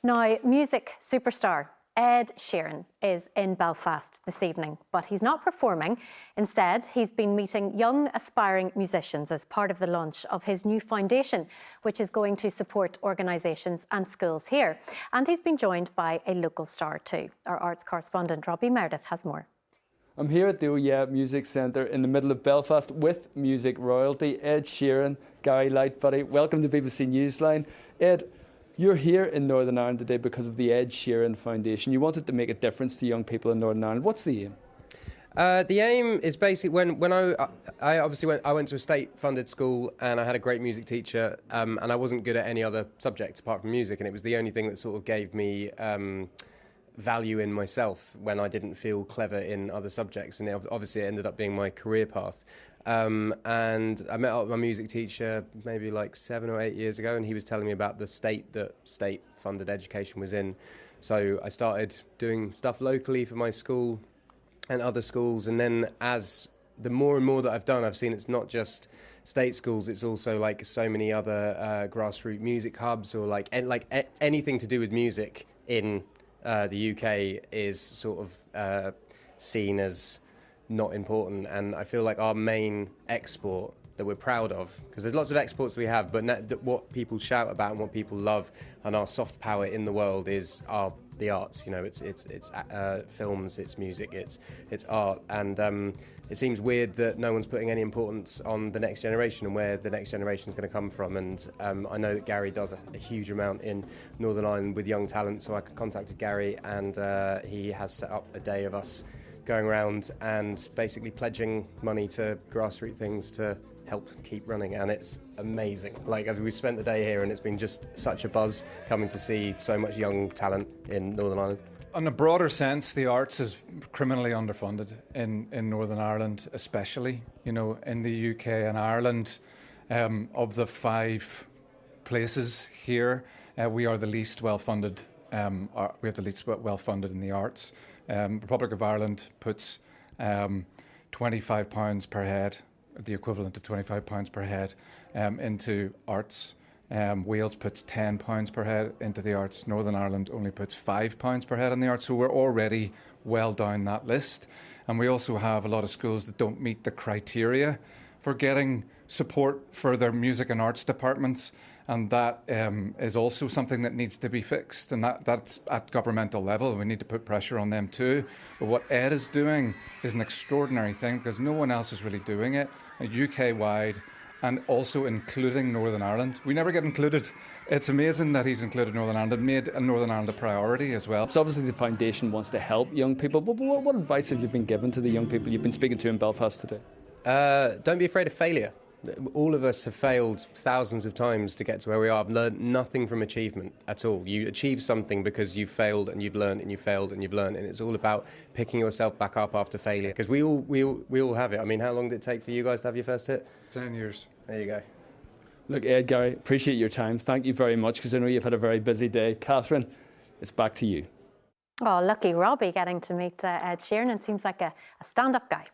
Now, music superstar Ed Sheeran is in Belfast this evening, but he's not performing. Instead, he's been meeting young aspiring musicians as part of the launch of his new foundation, which is going to support organisations and schools here. And he's been joined by a local star too. Our arts correspondent Robbie Meredith has more. I'm here at the OYE Music Centre in the middle of Belfast with music royalty, Ed Sheeran, Gary Lightbody. Welcome to BBC Newsline. Ed, you're here in Northern Ireland today because of the Ed Sheeran Foundation. You wanted to make a difference to young people in Northern Ireland. What's the aim? The aim is basically when I went to a state-funded school and I had a great music teacher and I wasn't good at any other subject apart from music, and it was the only thing that sort of gave me value in myself when I didn't feel clever in other subjects, and obviously it ended up being my career path. And I met up with my music teacher maybe like 7 or 8 years ago, and he was telling me about the state that state-funded education was in. So I started doing stuff locally for my school and other schools, and then as the more and more that I've done, I've seen it's not just state schools, it's also like so many other grassroots music hubs, or like anything to do with music in the UK is sort of seen as not important. And I feel like our main export that we're proud of, because there's lots of exports we have, but what people shout about and what people love and our soft power in the world is the arts. You know, it's films, it's music, it's art, and it seems weird that no one's putting any importance on the next generation and where the next generation is going to come from. And I know that Gary does a huge amount in Northern Ireland with young talent, so I contacted Gary, and he has set up a day of us going around and basically pledging money to grassroots things to help keep running, and it's amazing. Like, we spent the day here and it's been just such a buzz coming to see so much young talent in Northern Ireland. On a broader sense, the arts is criminally underfunded in Northern Ireland, especially. You know, in the UK and Ireland, of the 5 places here, we are the least well-funded. We have the least well-funded in the arts. Republic of Ireland puts £25 per head, the equivalent of £25 per head, into arts. Wales puts £10 per head into the arts. Northern Ireland only puts £5 per head in the arts, so we're already well down that list. And we also have a lot of schools that don't meet the criteria for getting support for their music and arts departments, and that is also something that needs to be fixed, and that's at governmental level. We need to put pressure on them too. But what Ed is doing is an extraordinary thing, because no one else is really doing it, UK-wide, and also including Northern Ireland. We never get included. It's amazing that he's included Northern Ireland and made Northern Ireland a priority as well. So obviously the foundation wants to help young people, but what advice have you been given to the young people you've been speaking to in Belfast today? Don't be afraid of failure. All of us have failed thousands of times to get to where we are. I've learned nothing from achievement at all. You achieve something because you've failed and you've learned and you've failed and you've learned, and it's all about picking yourself back up after failure, because we all have it. I mean, how long did it take for you guys to have your first hit? 10 years. There you go. Look, Ed, Gary, appreciate your time. Thank you very much, because I know you've had a very busy day. Catherine, it's back to you. Oh, lucky Robbie getting to meet Ed Sheeran, and seems like a stand-up guy.